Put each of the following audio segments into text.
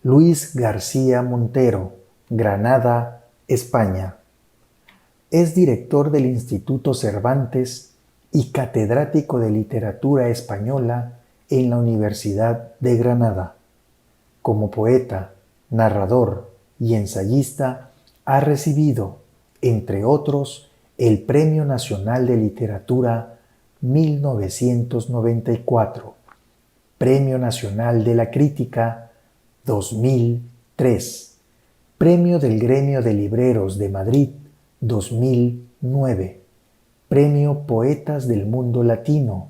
Luis García Montero, Granada, España. Es director del Instituto Cervantes y catedrático de Literatura Española en la Universidad de Granada. Como poeta, narrador y ensayista, ha recibido, entre otros, el Premio Nacional de Literatura 1994, Premio Nacional de la Crítica 2003, Premio del Gremio de Libreros de Madrid 2009, Premio Poetas del Mundo Latino,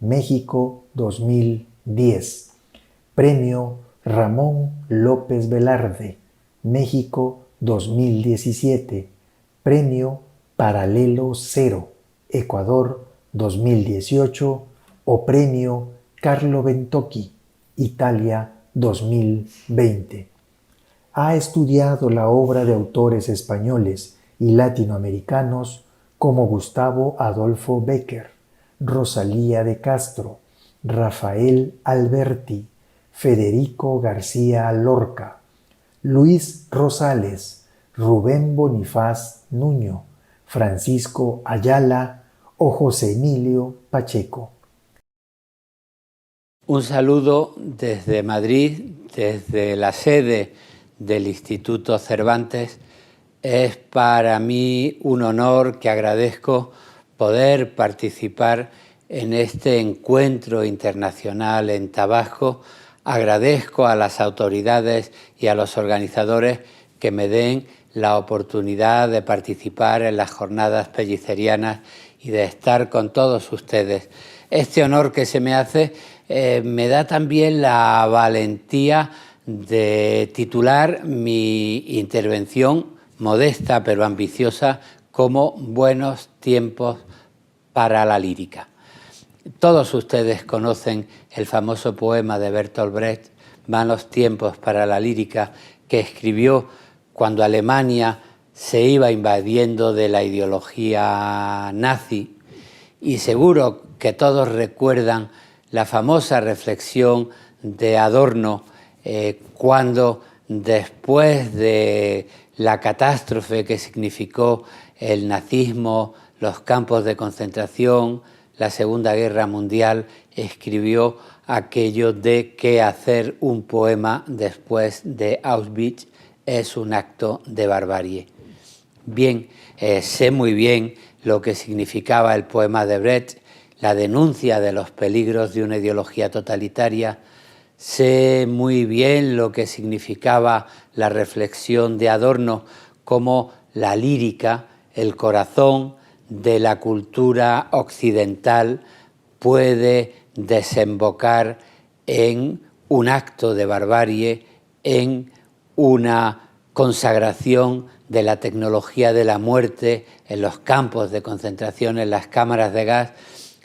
México 2010, Premio Ramón López Velarde, México 2017, Premio Paralelo Cero, Ecuador 2018 o Premio Carlo Bentocchi, Italia 2020. Ha estudiado la obra de autores españoles y latinoamericanos como Gustavo Adolfo Bécquer, Rosalía de Castro, Rafael Alberti, Federico García Lorca, Luis Rosales, Rubén Bonifaz Nuño, Francisco Ayala o José Emilio Pacheco. Un saludo desde Madrid, desde la sede del Instituto Cervantes. Es para mí un honor que agradezco poder participar en este encuentro internacional en Tabasco. Agradezco a las autoridades y a los organizadores que me den la oportunidad de participar en las jornadas pellizerianas y de estar con todos ustedes. Este honor que se me hace me da también la valentía de titular mi intervención, modesta pero ambiciosa, como Buenos tiempos para la lírica. Todos ustedes conocen el famoso poema de Bertolt Brecht, Malos tiempos para la lírica, que escribió cuando Alemania se iba invadiendo de la ideología nazi, y seguro que todos recuerdan la famosa reflexión de Adorno cuando, después de la catástrofe que significó el nazismo, los campos de concentración, la Segunda Guerra Mundial, escribió aquello de que hacer un poema después de Auschwitz es un acto de barbarie. Bien, sé muy bien lo que significaba el poema de Brecht, la denuncia de los peligros de una ideología totalitaria. Sé muy bien lo que significaba la reflexión de Adorno como la lírica, el corazón de la cultura occidental, puede desembocar en un acto de barbarie, en una consagración de la tecnología de la muerte en los campos de concentración, en las cámaras de gas.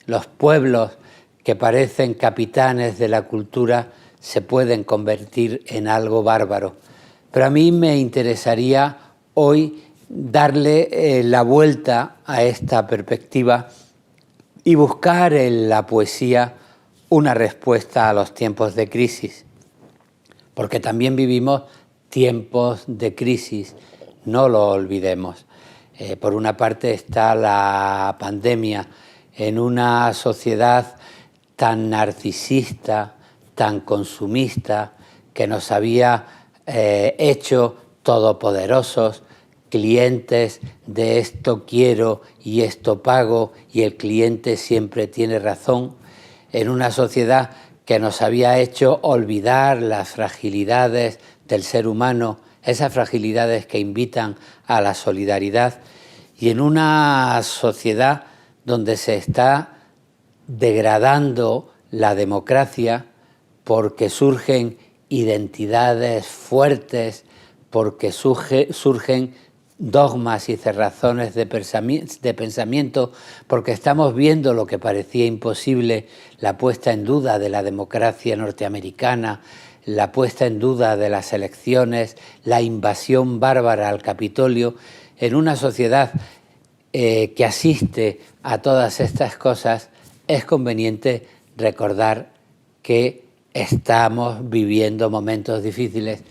Los pueblos que parecen capitanes de la cultura se pueden convertir en algo bárbaro. Pero a mí me interesaría hoy darle la vuelta a esta perspectiva y buscar en la poesía una respuesta a los tiempos de crisis, porque también vivimos tiempos de crisis, no lo olvidemos. Por una parte está la pandemia. En una sociedad tan narcisista, tan consumista, que nos había hecho todopoderosos, clientes de esto quiero y esto pago y el cliente siempre tiene razón, en una sociedad que nos había hecho olvidar las fragilidades del ser humano, esas fragilidades que invitan a la solidaridad, y en una sociedad donde se está degradando la democracia porque surgen identidades fuertes, porque surgen dogmas y cerrazones de pensamiento, porque estamos viendo lo que parecía imposible, la puesta en duda de la democracia norteamericana, la puesta en duda de las elecciones, la invasión bárbara al Capitolio. En una sociedad que asiste a todas estas cosas, es conveniente recordar que estamos viviendo momentos difíciles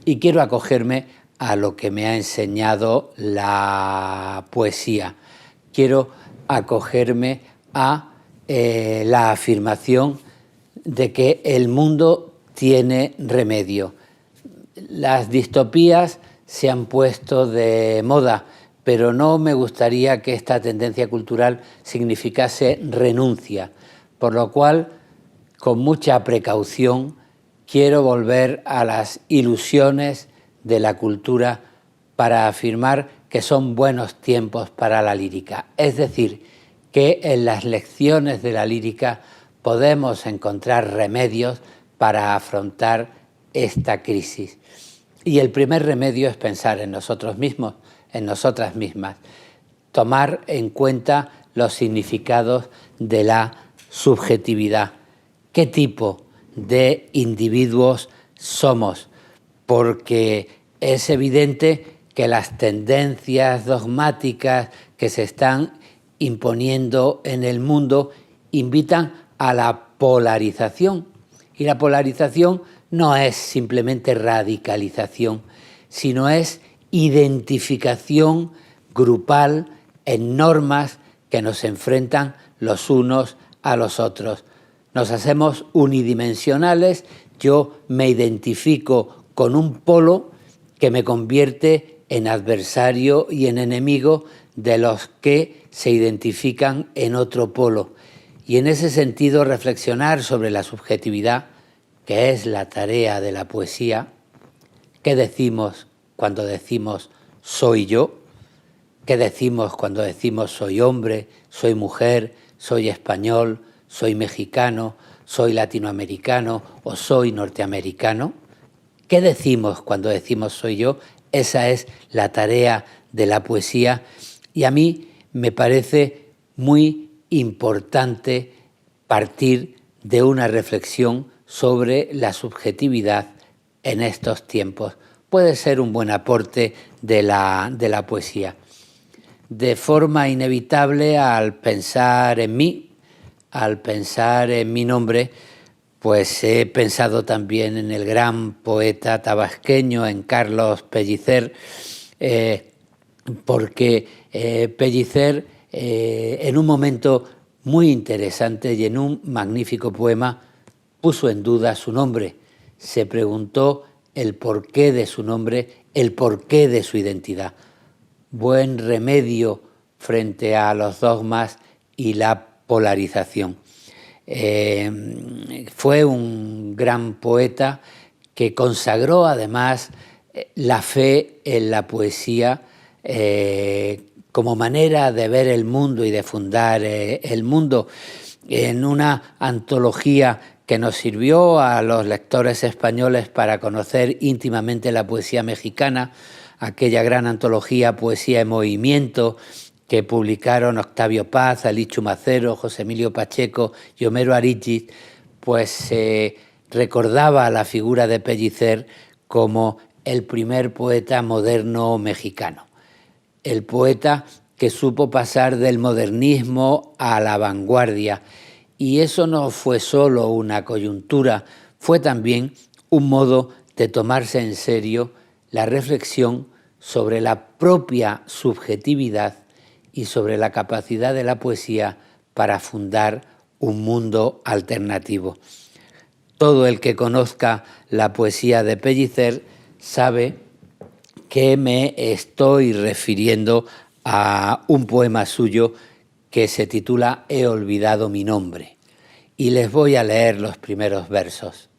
y quiero acogerme a lo que me ha enseñado la poesía. Quiero acogerme a la afirmación de que el mundo tiene remedio. Las distopías se han puesto de moda, pero no me gustaría que esta tendencia cultural significase renuncia, por lo cual, con mucha precaución, quiero volver a las ilusiones de la cultura para afirmar que son buenos tiempos para la lírica. Es decir, que en las lecciones de la lírica podemos encontrar remedios para afrontar esta crisis. Y el primer remedio es pensar en nosotros mismos, en nosotras mismas, tomar en cuenta los significados de la subjetividad. ¿Qué tipo de individuos somos? Porque es evidente que las tendencias dogmáticas que se están imponiendo en el mundo invitan a la polarización. Y la polarización no es simplemente radicalización, sino es identificación grupal en normas que nos enfrentan los unos a los otros. Nos hacemos unidimensionales, yo me identifico con un polo que me convierte en adversario y en enemigo de los que se identifican en otro polo. Y en ese sentido reflexionar sobre la subjetividad, que es la tarea de la poesía. ¿Qué decimos cuando decimos soy yo? ¿Qué decimos cuando decimos soy hombre, soy mujer, soy español, soy mexicano, soy latinoamericano o soy norteamericano? ¿Qué decimos cuando decimos soy yo? Esa es la tarea de la poesía y a mí me parece muy importante partir de una reflexión sobre la subjetividad en estos tiempos. Puede ser un buen aporte de la poesía. De forma inevitable, al pensar en mí, al pensar en mi nombre, pues he pensado también en el gran poeta tabasqueño, en Carlos Pellicer, porque Pellicer, en un momento muy interesante y en un magnífico poema, puso en duda su nombre. Se preguntó el porqué de su nombre, el porqué de su identidad. Buen remedio frente a los dogmas y la polarización. Fue un gran poeta que consagró además la fe en la poesía como manera de ver el mundo y de fundar el mundo, en una antología que nos sirvió a los lectores españoles para conocer íntimamente la poesía mexicana, aquella gran antología Poesía en Movimiento, que publicaron Octavio Paz, Alí Chumacero, José Emilio Pacheco y Homero Arígis, pues recordaba la figura de Pellicer como el primer poeta moderno mexicano. El poeta que supo pasar del modernismo a la vanguardia. Y eso no fue solo una coyuntura, fue también un modo de tomarse en serio la reflexión sobre la propia subjetividad y sobre la capacidad de la poesía para fundar un mundo alternativo. Todo el que conozca la poesía de Pellicer sabe que me estoy refiriendo a un poema suyo que se titula He olvidado mi nombre. Y les voy a leer los primeros versos.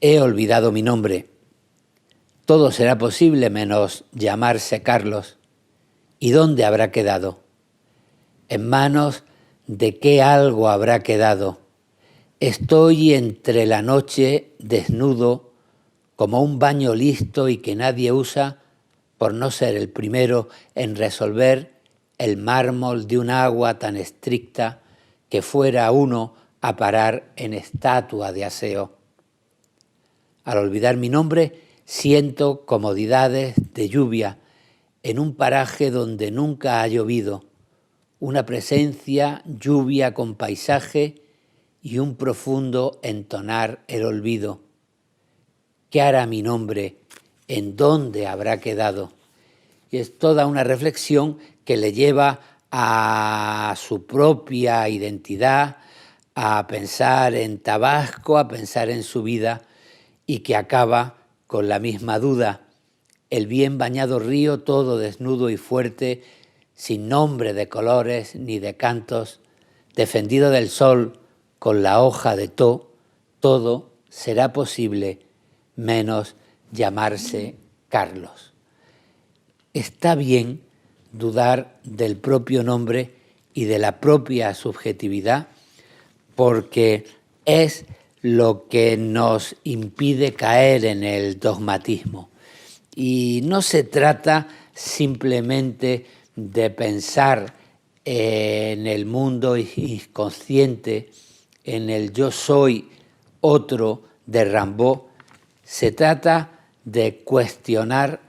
He olvidado mi nombre. Todo será posible menos llamarse Carlos. ¿Y dónde habrá quedado? ¿En manos de qué algo habrá quedado? Estoy entre la noche desnudo, como un baño listo y que nadie usa, por no ser el primero en resolver el mármol de un agua tan estricta que fuera uno a parar en estatua de aseo. Al olvidar mi nombre, siento comodidades de lluvia en un paraje donde nunca ha llovido, una presencia, lluvia con paisaje y un profundo entonar el olvido. ¿Qué hará mi nombre? ¿En dónde habrá quedado? Y es toda una reflexión que le lleva a su propia identidad, a pensar en Tabasco, a pensar en su vida, y que acaba con la misma duda. El bien bañado río, todo desnudo y fuerte, sin nombre de colores ni de cantos, defendido del sol con la hoja de todo será posible, menos llamarse Carlos. Está bien dudar del propio nombre y de la propia subjetividad, porque es lo que nos impide caer en el dogmatismo. Y no se trata simplemente de pensar en el mundo inconsciente, en el yo soy otro de Rimbaud. Se trata de cuestionar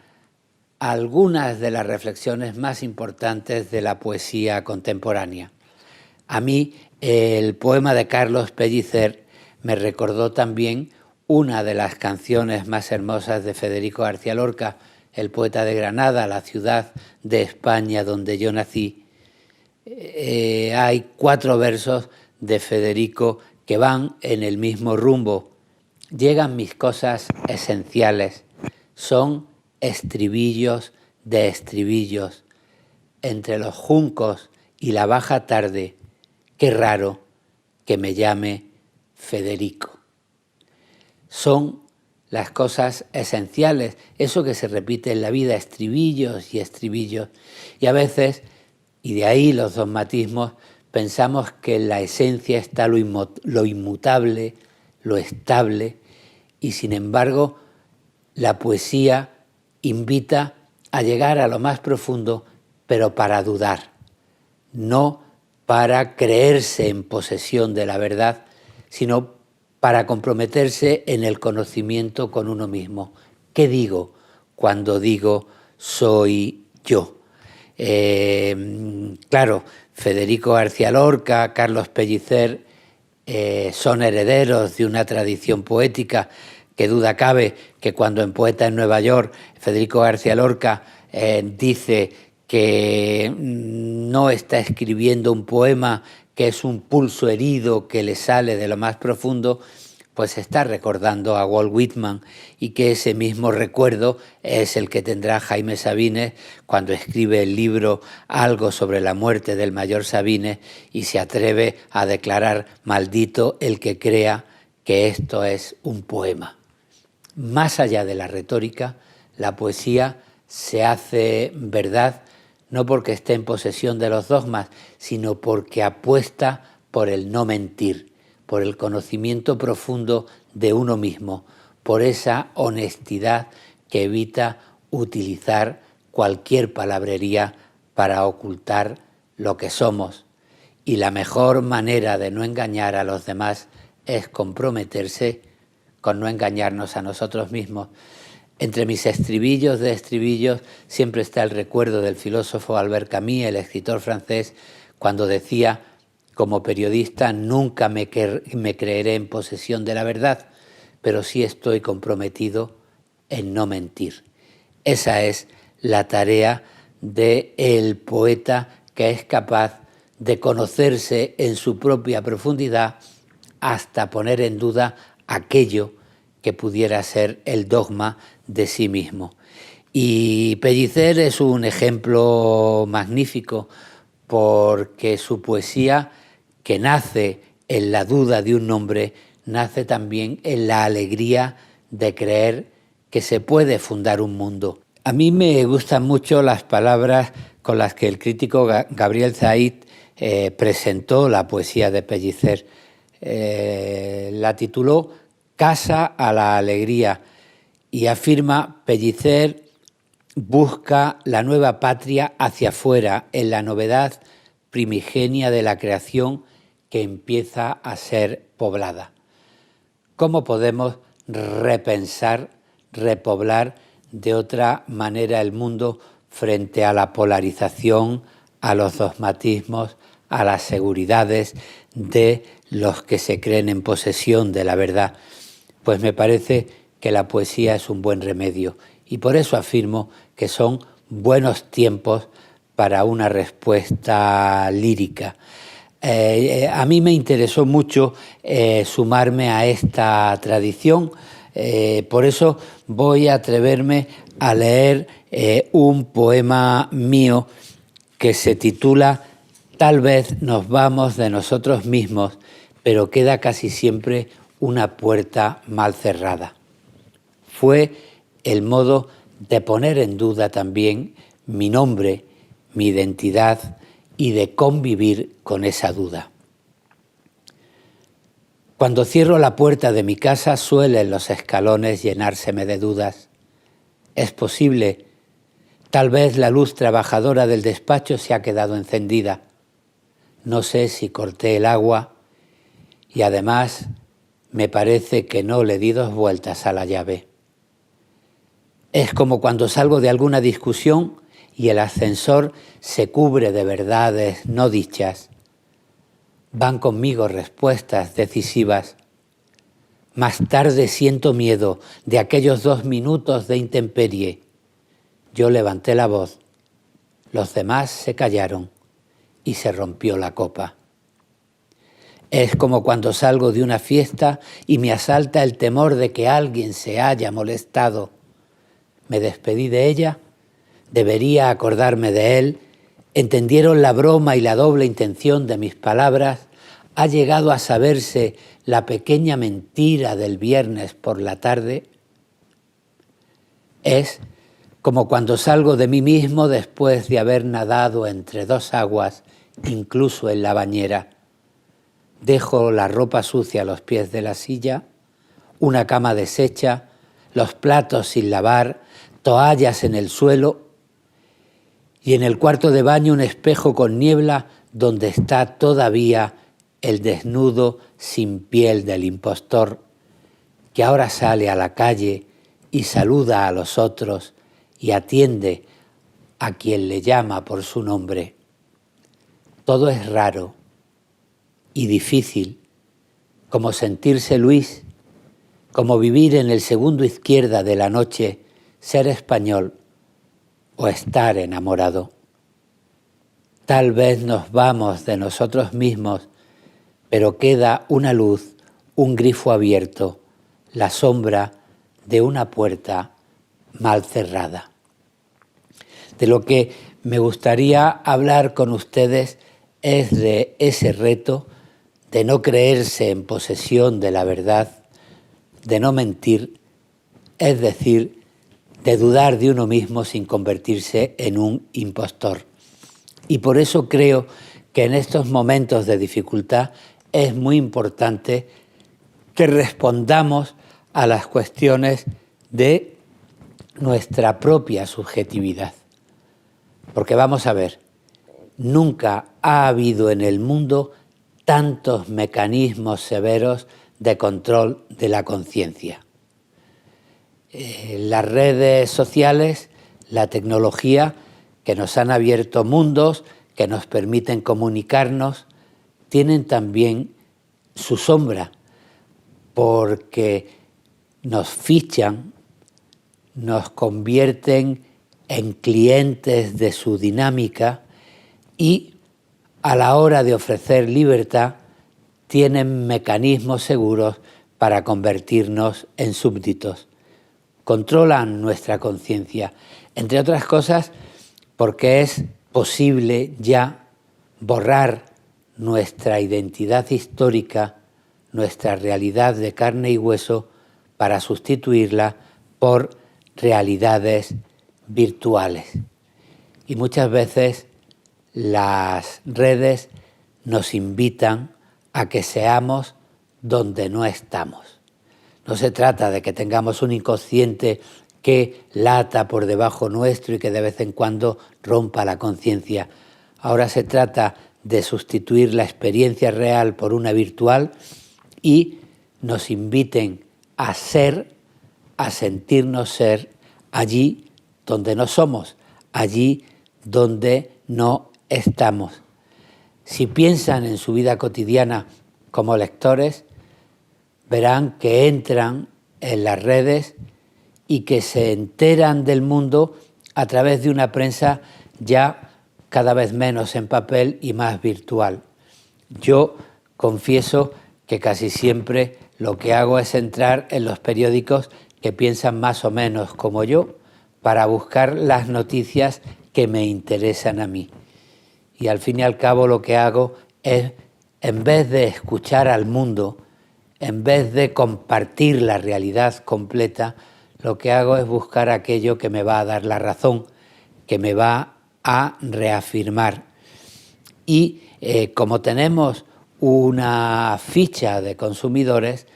algunas de las reflexiones más importantes de la poesía contemporánea. A mí el poema de Carlos Pellicer me recordó también una de las canciones más hermosas de Federico García Lorca, el poeta de Granada, la ciudad de España donde yo nací. Hay 4 versos de Federico que van en el mismo rumbo. Llegan mis cosas esenciales, son estribillos de estribillos, entre los juncos y la baja tarde, qué raro que me llame Federico. Son las cosas esenciales, eso que se repite en la vida, estribillos y estribillos. Y a veces, y de ahí los dogmatismos, pensamos que en la esencia está lo inmutable, lo estable, y sin embargo la poesía invita a llegar a lo más profundo, pero para dudar, no para creerse en posesión de la verdad, sino para comprometerse en el conocimiento con uno mismo. ¿Qué digo cuando digo soy yo? Claro, Federico García Lorca, Carlos Pellicer son herederos de una tradición poética que duda cabe que cuando en Poeta en Nueva York Federico García Lorca dice que no está escribiendo un poema, que es un pulso herido que le sale de lo más profundo, pues está recordando a Walt Whitman, y que ese mismo recuerdo es el que tendrá Jaime Sabines cuando escribe el libro Algo sobre la muerte del mayor Sabines y se atreve a declarar maldito el que crea que esto es un poema. Más allá de la retórica, la poesía se hace verdad no porque esté en posesión de los dogmas, sino porque apuesta por el no mentir, por el conocimiento profundo de uno mismo, por esa honestidad que evita utilizar cualquier palabrería para ocultar lo que somos. Y la mejor manera de no engañar a los demás es comprometerse con no engañarnos a nosotros mismos. Entre mis estribillos de estribillos siempre está el recuerdo del filósofo Albert Camus, el escritor francés, cuando decía: como periodista nunca me creeré en posesión de la verdad, pero sí estoy comprometido en no mentir. Esa es la tarea del poeta, que es capaz de conocerse en su propia profundidad hasta poner en duda aquello que pudiera ser el dogma de sí mismo. Y Pellicer es un ejemplo magnífico, porque su poesía, que nace en la duda de un nombre, nace también en la alegría de creer que se puede fundar un mundo. A mí me gustan mucho las palabras con las que el crítico Gabriel Zaid presentó la poesía de Pellicer. La tituló Casa a la alegría y afirma: Pellicer busca la nueva patria hacia afuera, en la novedad primigenia de la creación que empieza a ser poblada. ¿Cómo podemos repensar, repoblar de otra manera el mundo frente a la polarización, a los dogmatismos, a las seguridades de los que se creen en posesión de la verdad, pues me parece que la poesía es un buen remedio y por eso afirmo que son buenos tiempos para una respuesta lírica. A mí me interesó mucho sumarme a esta tradición, por eso voy a atreverme a leer un poema mío que se titula Tal vez nos vamos de nosotros mismos, pero queda casi siempre una puerta mal cerrada. Fue el modo de poner en duda también mi nombre, mi identidad y de convivir con esa duda. Cuando cierro la puerta de mi casa suelen los escalones llenárseme de dudas. Es posible, tal vez la luz trabajadora del despacho se ha quedado encendida. No sé si corté el agua y además me parece que no le di 2 vueltas a la llave. Es como cuando salgo de alguna discusión y el ascensor se cubre de verdades no dichas. Van conmigo respuestas decisivas. Más tarde siento miedo de aquellos 2 minutos de intemperie. Yo levanté la voz, los demás se callaron y se rompió la copa. Es como cuando salgo de una fiesta y me asalta el temor de que alguien se haya molestado. Me despedí de ella, debería acordarme de él, entendieron la broma y la doble intención de mis palabras, ha llegado a saberse la pequeña mentira del viernes por la tarde. Es como cuando salgo de mí mismo después de haber nadado entre 2 aguas, incluso en la bañera. Dejo la ropa sucia a los pies de la silla, una cama deshecha, los platos sin lavar, toallas en el suelo y en el cuarto de baño un espejo con niebla donde está todavía el desnudo sin piel del impostor que ahora sale a la calle y saluda a los otros y atiende a quien le llama por su nombre. Todo es raro y difícil, como sentirse Luis, como vivir en el segundo izquierda de la noche, ser español o estar enamorado. Tal vez nos vamos de nosotros mismos, pero queda una luz, un grifo abierto, la sombra de una puerta mal cerrada. De lo que me gustaría hablar con ustedes es de ese reto de no creerse en posesión de la verdad, de no mentir, es decir, de dudar de uno mismo sin convertirse en un impostor. Y por eso creo que en estos momentos de dificultad es muy importante que respondamos a las cuestiones de nuestra propia subjetividad. Porque vamos a ver, nunca ha habido en el mundo tantos mecanismos severos de control de la conciencia. Las redes sociales, la tecnología, que nos han abierto mundos, que nos permiten comunicarnos, tienen también su sombra, porque nos fichan, nos convierten en clientes de su dinámica y a la hora de ofrecer libertad tienen mecanismos seguros para convertirnos en súbditos. Controlan nuestra conciencia, entre otras cosas porque es posible ya borrar nuestra identidad histórica, nuestra realidad de carne y hueso, para sustituirla por realidades virtuales. Y muchas veces las redes nos invitan a que seamos donde no estamos. No se trata de que tengamos un inconsciente que lata por debajo nuestro y que de vez en cuando rompa la conciencia. Ahora se trata de sustituir la experiencia real por una virtual y nos inviten a ser, a sentirnos ser allí donde no somos, allí donde no estamos. Si piensan en su vida cotidiana como lectores, verán que entran en las redes y que se enteran del mundo a través de una prensa ya cada vez menos en papel y más virtual. Yo confieso que casi siempre lo que hago es entrar en los periódicos que piensan más o menos como yo para buscar las noticias que me interesan a mí. Y al fin y al cabo lo que hago es, en vez de escuchar al mundo, en vez de compartir la realidad completa, lo que hago es buscar aquello que me va a dar la razón, que me va a reafirmar. Y como tenemos una ficha de consumidores,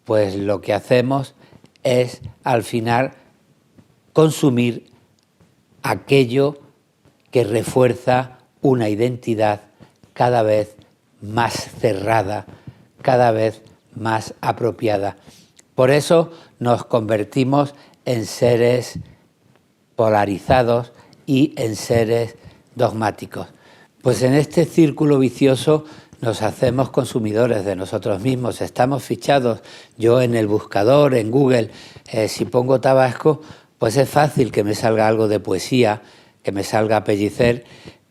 pues lo que hacemos es al final consumir aquello que refuerza una identidad cada vez más cerrada, cada vez más apropiada. Por eso nos convertimos en seres polarizados y en seres dogmáticos. Pues en este círculo vicioso nos hacemos consumidores de nosotros mismos, estamos fichados. Yo en el buscador, en Google, si pongo Tabasco, pues es fácil que me salga algo de poesía, que me salga Pellicer,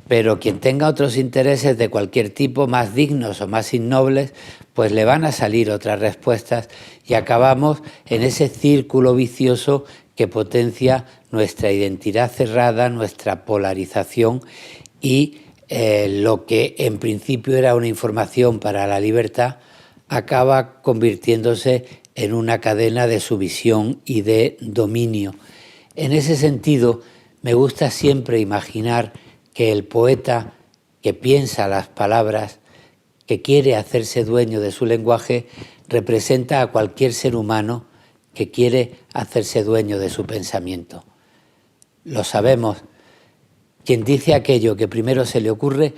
pero quien tenga otros intereses de cualquier tipo, más dignos o más innobles, pues le van a salir otras respuestas y acabamos en ese círculo vicioso que potencia nuestra identidad cerrada, nuestra polarización y lo que en principio era una información para la libertad acaba convirtiéndose en una cadena de sumisión y de dominio. En ese sentido, me gusta siempre imaginar que el poeta que piensa las palabras, que quiere hacerse dueño de su lenguaje, representa a cualquier ser humano que quiere hacerse dueño de su pensamiento. Lo sabemos. Quien dice aquello que primero se le ocurre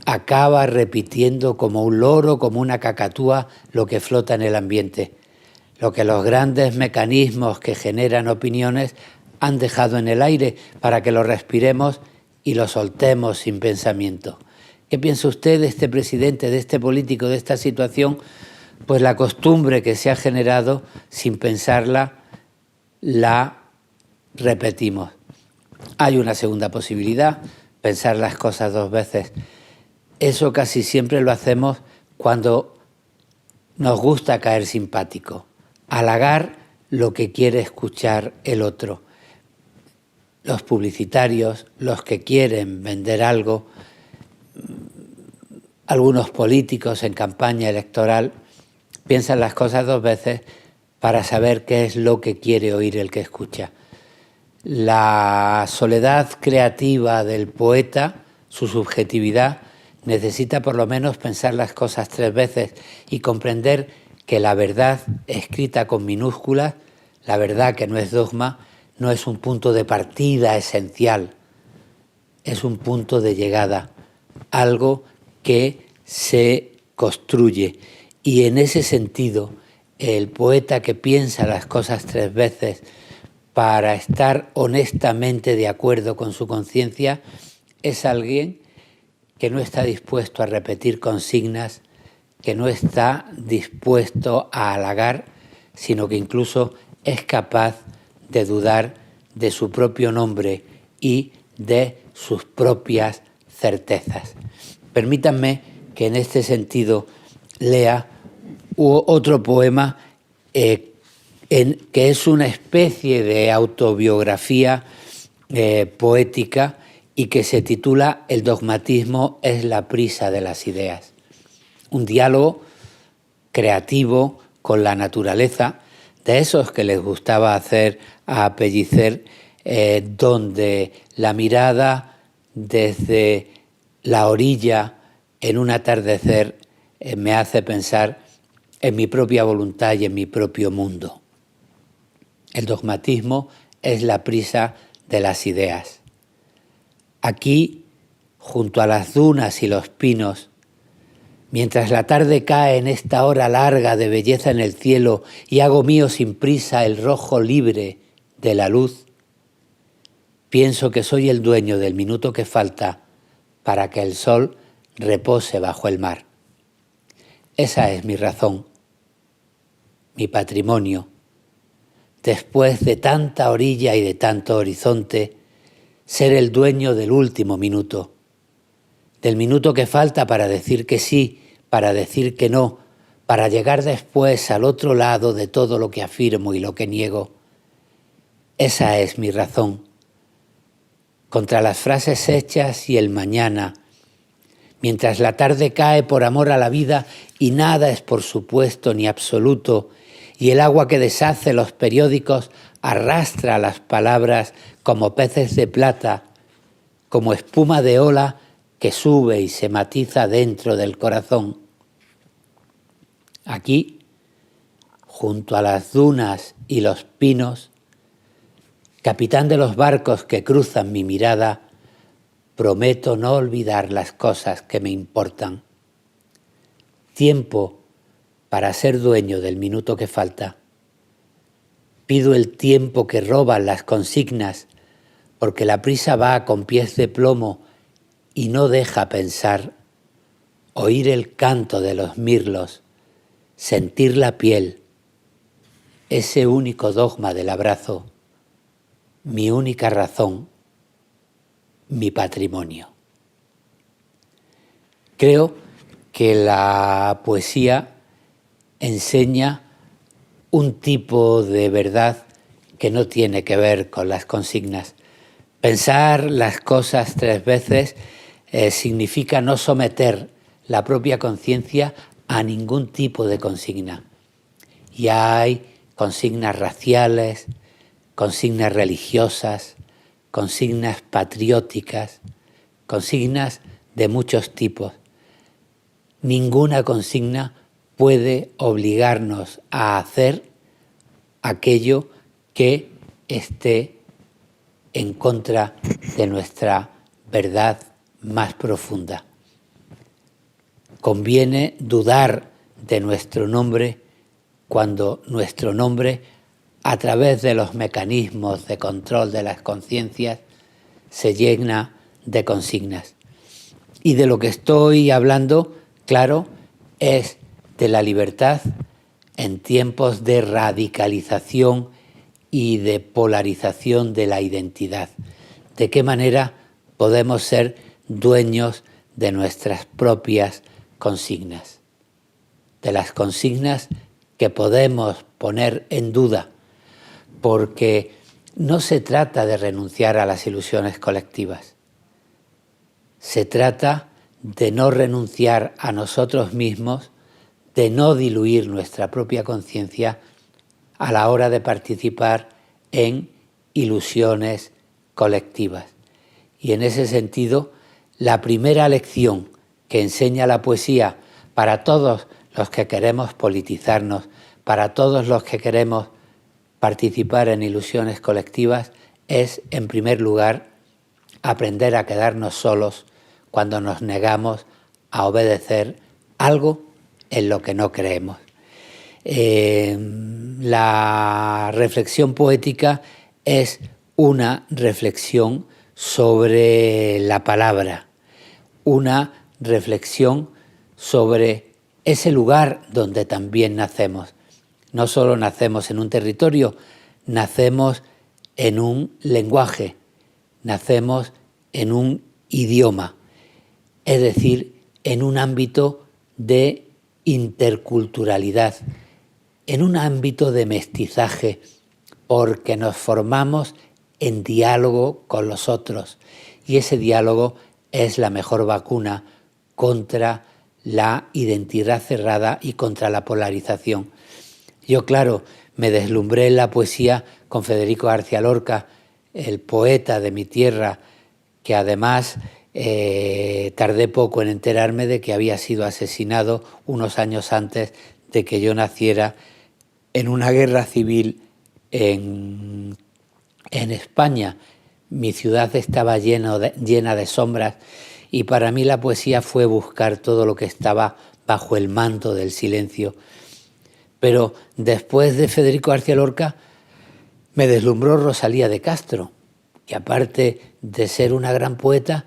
acaba repitiendo como un loro, como una cacatúa, lo que flota en el ambiente, lo que los grandes mecanismos que generan opiniones han dejado en el aire para que lo respiremos y lo soltemos sin pensamiento. ¿Qué piensa usted de este presidente, de este político, de esta situación? Pues la costumbre que se ha generado, sin pensarla, la repetimos. Hay una segunda posibilidad, pensar las cosas dos veces. Eso casi siempre lo hacemos cuando nos gusta caer simpático, halagar lo que quiere escuchar el otro. Los publicitarios, los que quieren vender algo, algunos políticos en campaña electoral piensan las cosas dos veces para saber qué es lo que quiere oír el que escucha. La soledad creativa del poeta, su subjetividad, necesita por lo menos pensar las cosas tres veces y comprender que la verdad escrita con minúsculas, la verdad que no es dogma, no es un punto de partida esencial, es un punto de llegada, algo que se construye. Y en ese sentido, el poeta que piensa las cosas tres veces para estar honestamente de acuerdo con su conciencia es alguien que no está dispuesto a repetir consignas, que no está dispuesto a halagar, sino que incluso es capaz de dudar de su propio nombre y de sus propias certezas. Permítanme que en este sentido lea otro poema que es una especie de autobiografía poética y que se titula El dogmatismo es la prisa de las ideas. Un diálogo creativo con la naturaleza, de esos que les gustaba hacer a Pellicer, donde la mirada desde la orilla en un atardecer me hace pensar en mi propia voluntad y en mi propio mundo. El dogmatismo es la prisa de las ideas. Aquí, junto a las dunas y los pinos, mientras la tarde cae en esta hora larga de belleza en el cielo y hago mío sin prisa el rojo libre de la luz, pienso que soy el dueño del minuto que falta para que el sol repose bajo el mar. Esa es mi razón, mi patrimonio. Después de tanta orilla y de tanto horizonte, ser el dueño del último minuto, del minuto que falta para decir que sí, para decir que no, para llegar después al otro lado de todo lo que afirmo y lo que niego. Esa es mi razón. Contra las frases hechas y el mañana, mientras la tarde cae por amor a la vida y nada es por supuesto ni absoluto, y el agua que deshace los periódicos arrastra las palabras como peces de plata, como espuma de ola que sube y se matiza dentro del corazón. Aquí, junto a las dunas y los pinos, capitán de los barcos que cruzan mi mirada, prometo no olvidar las cosas que me importan. Tiempo para ser dueño del minuto que falta. Pido el tiempo que roban las consignas, porque la prisa va con pies de plomo y no deja pensar, oír el canto de los mirlos, sentir la piel, ese único dogma del abrazo, mi única razón, mi patrimonio. Creo que la poesía enseña un tipo de verdad que no tiene que ver con las consignas. Pensar las cosas 3 veces significa no someter la propia conciencia a ningún tipo de consigna. Y hay consignas raciales, consignas religiosas, consignas patrióticas, consignas de muchos tipos. Ninguna consigna puede obligarnos a hacer aquello que esté en contra de nuestra verdad más profunda. Conviene dudar de nuestro nombre cuando nuestro nombre, a través de los mecanismos de control de las conciencias, se llena de consignas. Y de lo que estoy hablando, claro, es de la libertad en tiempos de radicalización y de polarización de la identidad. ¿De qué manera podemos ser dueños de nuestras propias consignas? De las consignas que podemos poner en duda, porque no se trata de renunciar a las ilusiones colectivas. Se trata de no renunciar a nosotros mismos, de no diluir nuestra propia conciencia a la hora de participar en ilusiones colectivas. Y en ese sentido, la primera lección que enseña la poesía para todos los que queremos politizarnos, para todos los que queremos participar en ilusiones colectivas, es, en primer lugar, aprender a quedarnos solos cuando nos negamos a obedecer algo en lo que no creemos. La reflexión poética es una reflexión sobre la palabra, una reflexión sobre ese lugar donde también nacemos. No solo nacemos en un territorio, nacemos en un lenguaje, nacemos en un idioma, es decir, en un ámbito de interculturalidad, en un ámbito de mestizaje, porque nos formamos en diálogo con los otros, y ese diálogo es la mejor vacuna contra la identidad cerrada y contra la polarización. Yo, claro, me deslumbré en la poesía con Federico García Lorca, el poeta de mi tierra, que además tardé poco en enterarme de que había sido asesinado unos años antes de que yo naciera en una guerra civil en España. Mi ciudad estaba llena de sombras y para mí la poesía fue buscar todo lo que estaba bajo el manto del silencio. Pero después de Federico García Lorca me deslumbró Rosalía de Castro, que aparte de ser una gran poeta,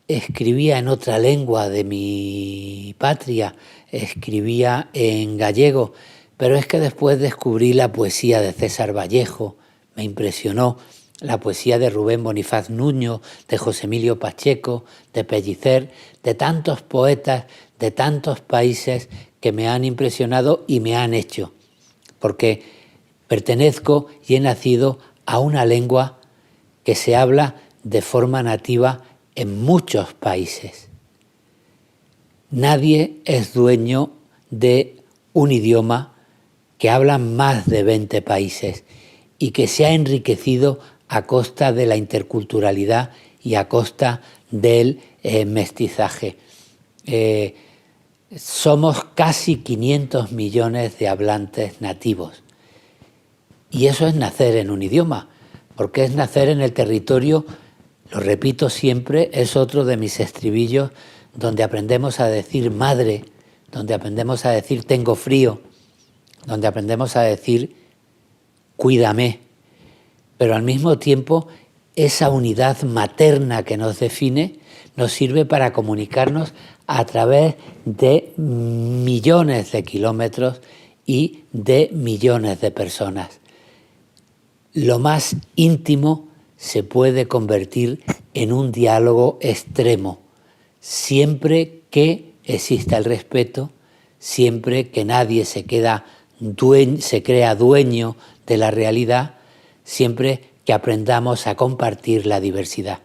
escribía en otra lengua de mi patria, escribía en gallego, pero es que después descubrí la poesía de César Vallejo, me impresionó la poesía de Rubén Bonifaz Nuño, de José Emilio Pacheco, de Pellicer, de tantos poetas, de tantos países que me han impresionado y me han hecho, porque pertenezco y he nacido a una lengua que se habla de forma nativa en muchos países. Nadie es dueño de un idioma que hablan más de 20 países y que se ha enriquecido a costa de la interculturalidad y a costa del mestizaje. Somos casi 500 millones de hablantes nativos. Y eso es nacer en un idioma, porque es nacer en el territorio, lo repito siempre, es otro de mis estribillos, donde aprendemos a decir madre, donde aprendemos a decir tengo frío, donde aprendemos a decir cuídame. Pero al mismo tiempo, esa unidad materna que nos define nos sirve para comunicarnos a través de millones de kilómetros y de millones de personas. Lo más íntimo se puede convertir en un diálogo extremo, siempre que exista el respeto, siempre que nadie se crea dueño de la realidad, siempre que aprendamos a compartir la diversidad.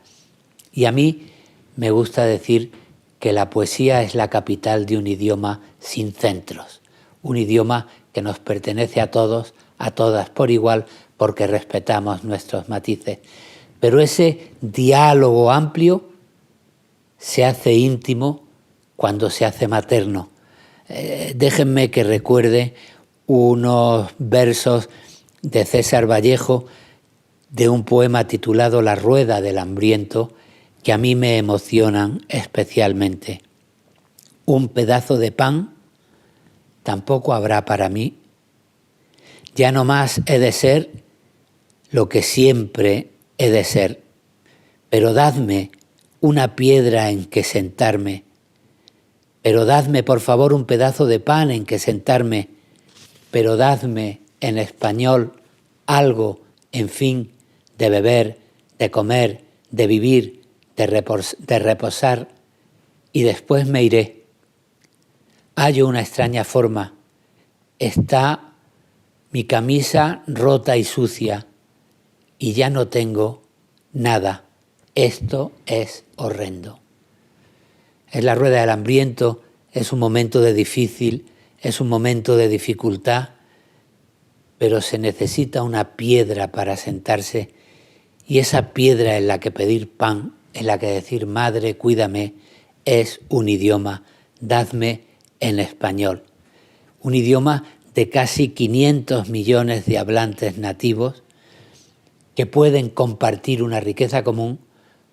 Y a mí me gusta decir que la poesía es la capital de un idioma sin centros, un idioma que nos pertenece a todos, a todas por igual, porque respetamos nuestros matices. Pero ese diálogo amplio se hace íntimo cuando se hace materno. Déjenme que recuerde unos versos de César Vallejo de un poema titulado La rueda del hambriento, que a mí me emocionan especialmente. Un pedazo de pan tampoco habrá para mí. Ya no más he de ser lo que siempre he de ser, pero dadme una piedra en que sentarme, pero dadme por favor un pedazo de pan en que sentarme, pero dadme en español algo, en fin, de beber, de comer, de vivir, de reposar, y después me iré. Hallo una extraña forma. Está mi camisa rota y sucia, y ya no tengo nada. Esto es horrendo. Es la rueda del hambriento, es un momento de difícil, es un momento de dificultad, pero se necesita una piedra para sentarse, y esa piedra en la que pedir pan, en la que decir madre, cuídame, es un idioma, dadme en español. Un idioma de casi 500 millones de hablantes nativos que pueden compartir una riqueza común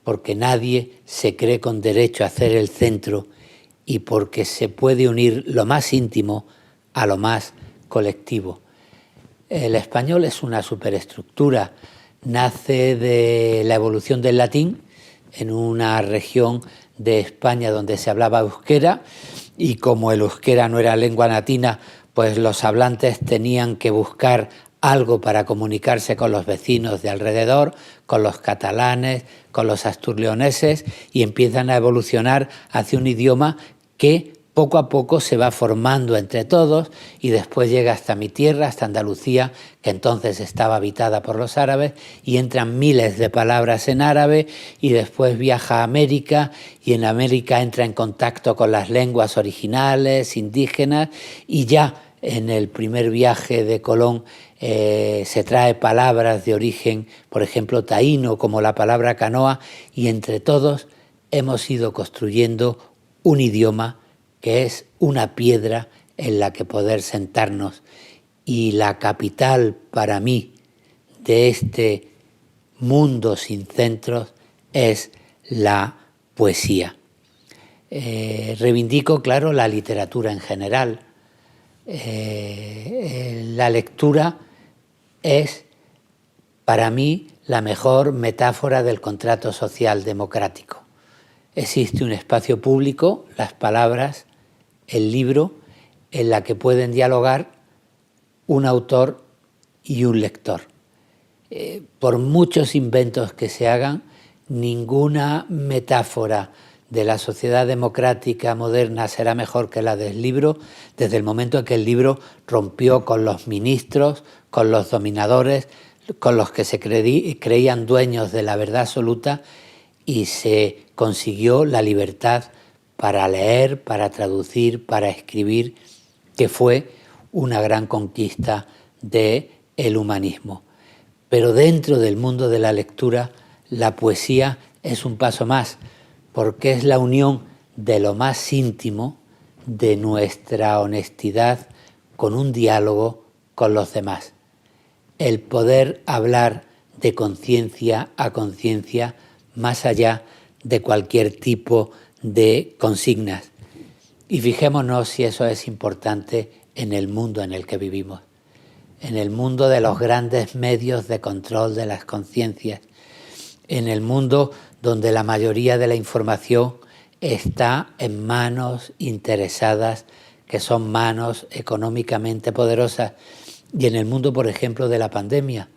porque nadie se cree con derecho a hacer el centro y porque se puede unir lo más íntimo a lo más colectivo. El español es una superestructura, nace de la evolución del latín en una región de España donde se hablaba euskera, y como el euskera no era lengua nativa, pues los hablantes tenían que buscar algo para comunicarse con los vecinos de alrededor, con los catalanes, con los asturleoneses, y empiezan a evolucionar hacia un idioma que poco a poco se va formando entre todos y después llega hasta mi tierra, hasta Andalucía, que entonces estaba habitada por los árabes, y entran miles de palabras en árabe, y después viaja a América, y en América entra en contacto con las lenguas originales, indígenas, y ya en el primer viaje de Colón se trae palabras de origen, por ejemplo, taíno, como la palabra canoa, y entre todos hemos ido construyendo un idioma que es una piedra en la que poder sentarnos. Y la capital para mí de este mundo sin centros es la poesía. Reivindico, claro, la literatura en general. La lectura es para mí la mejor metáfora del contrato social democrático. existe un espacio público, las palabras, el libro, en la que pueden dialogar un autor y un lector. Por muchos inventos que se hagan, ninguna metáfora de la sociedad democrática moderna será mejor que la del libro, desde el momento en que el libro rompió con los ministros, con los dominadores, con los que se creían dueños de la verdad absoluta, y se consiguió la libertad para leer, para traducir, para escribir, que fue una gran conquista del humanismo. Pero dentro del mundo de la lectura, la poesía es un paso más, porque es la unión de lo más íntimo de nuestra honestidad con un diálogo con los demás. El poder hablar de conciencia a conciencia más allá de cualquier tipo de consignas. Y fijémonos si eso es importante en el mundo en el que vivimos, en el mundo de los grandes medios de control de las conciencias, en el mundo donde la mayoría de la información está en manos interesadas, que son manos económicamente poderosas, y en el mundo, por ejemplo, de la pandemia,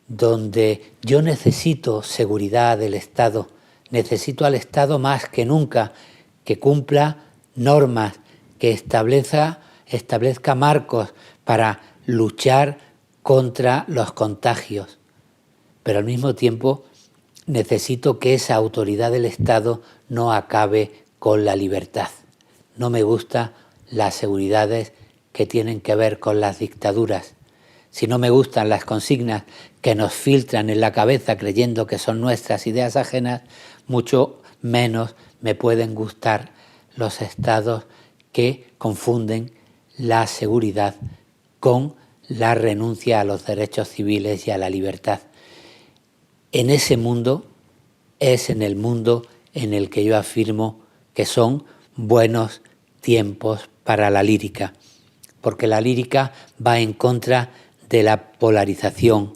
donde yo necesito seguridad del Estado, necesito al Estado más que nunca, que cumpla normas, que establezca marcos para luchar contra los contagios. Pero al mismo tiempo necesito que esa autoridad del Estado no acabe con la libertad. No me gustan las seguridades que tienen que ver con las dictaduras. Si no me gustan las consignas que nos filtran en la cabeza creyendo que son nuestras ideas ajenas, mucho menos me pueden gustar los estados que confunden la seguridad con la renuncia a los derechos civiles y a la libertad. En ese mundo es en el mundo en el que yo afirmo que son buenos tiempos para la lírica, porque la lírica va en contra de la polarización,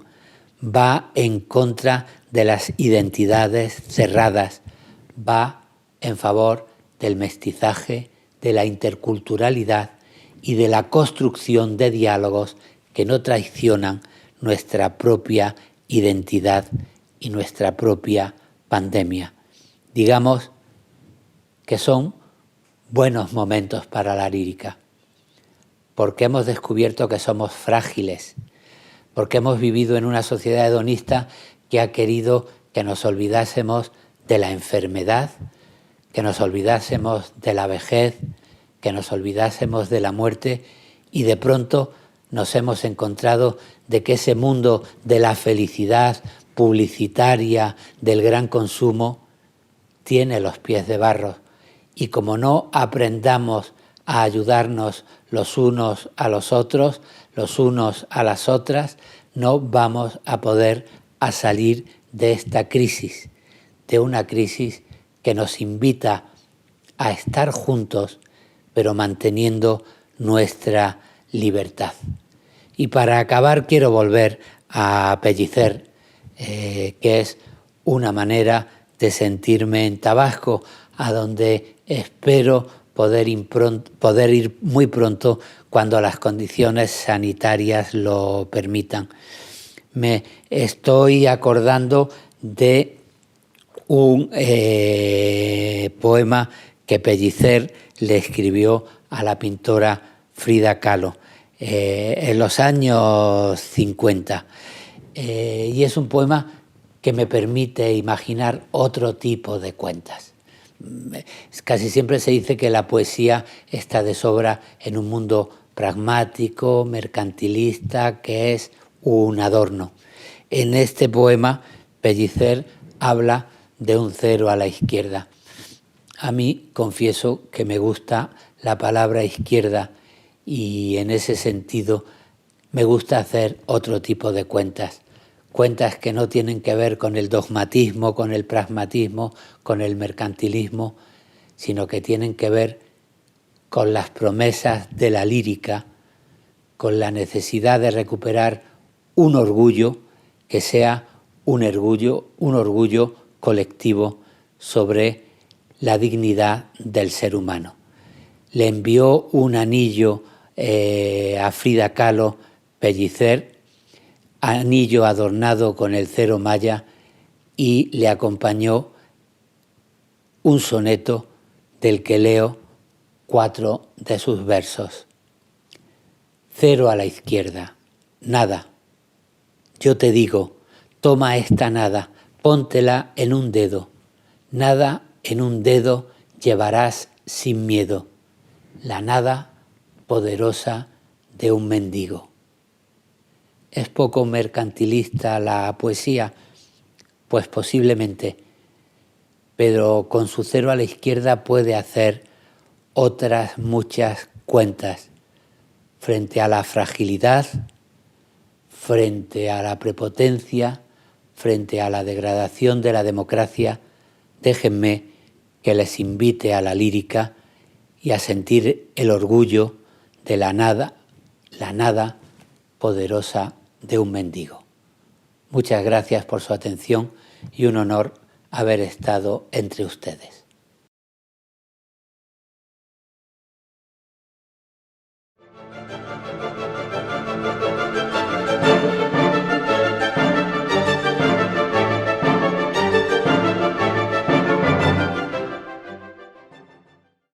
va en contra de las identidades cerradas, va en favor del mestizaje, de la interculturalidad y de la construcción de diálogos que no traicionan nuestra propia identidad y nuestra propia pandemia. Digamos que son buenos momentos para la lírica, porque hemos descubierto que somos frágiles, porque hemos vivido en una sociedad hedonista que ha querido que nos olvidásemos de la enfermedad, que nos olvidásemos de la vejez, que nos olvidásemos de la muerte, y de pronto nos hemos encontrado de que ese mundo de la felicidad publicitaria, del gran consumo, tiene los pies de barro, y como no aprendamos a ayudarnos los unos a los otros, los unos a las otras, no vamos a poder salir de esta crisis, de una crisis que nos invita a estar juntos, pero manteniendo nuestra libertad. Y para acabar quiero volver a Pellicer, que es una manera de sentirme en Tabasco, a donde espero poder ir muy pronto cuando las condiciones sanitarias lo permitan. Me estoy acordando de un poema que Pellicer le escribió a la pintora Frida Kahlo en los años 50. Y es un poema que me permite imaginar otro tipo de cuentas. Casi siempre se dice que la poesía está de sobra en un mundo pragmático, mercantilista, que es un adorno. En este poema, Pellicer habla de un cero a la izquierda. A mí confieso que me gusta la palabra izquierda, y en ese sentido me gusta hacer otro tipo de cuentas que no tienen que ver con el dogmatismo, con el pragmatismo, con el mercantilismo, sino que tienen que ver con las promesas de la lírica, con la necesidad de recuperar un orgullo que sea un orgullo colectivo sobre la dignidad del ser humano. Le envió un anillo a Frida Kahlo Pellicer, anillo adornado con el cero maya, y le acompañó un soneto del que leo 4 de sus versos. Cero a la izquierda, nada. Yo te digo, toma esta nada, póntela en un dedo. Nada en un dedo llevarás sin miedo. La nada poderosa de un mendigo. ¿Es poco mercantilista la poesía? Pues posiblemente, pero con su cero a la izquierda puede hacer otras muchas cuentas frente a la fragilidad, frente a la prepotencia, frente a la degradación de la democracia. Déjenme que les invite a la lírica y a sentir el orgullo de la nada poderosa de un mendigo. Muchas gracias por su atención y un honor haber estado entre ustedes.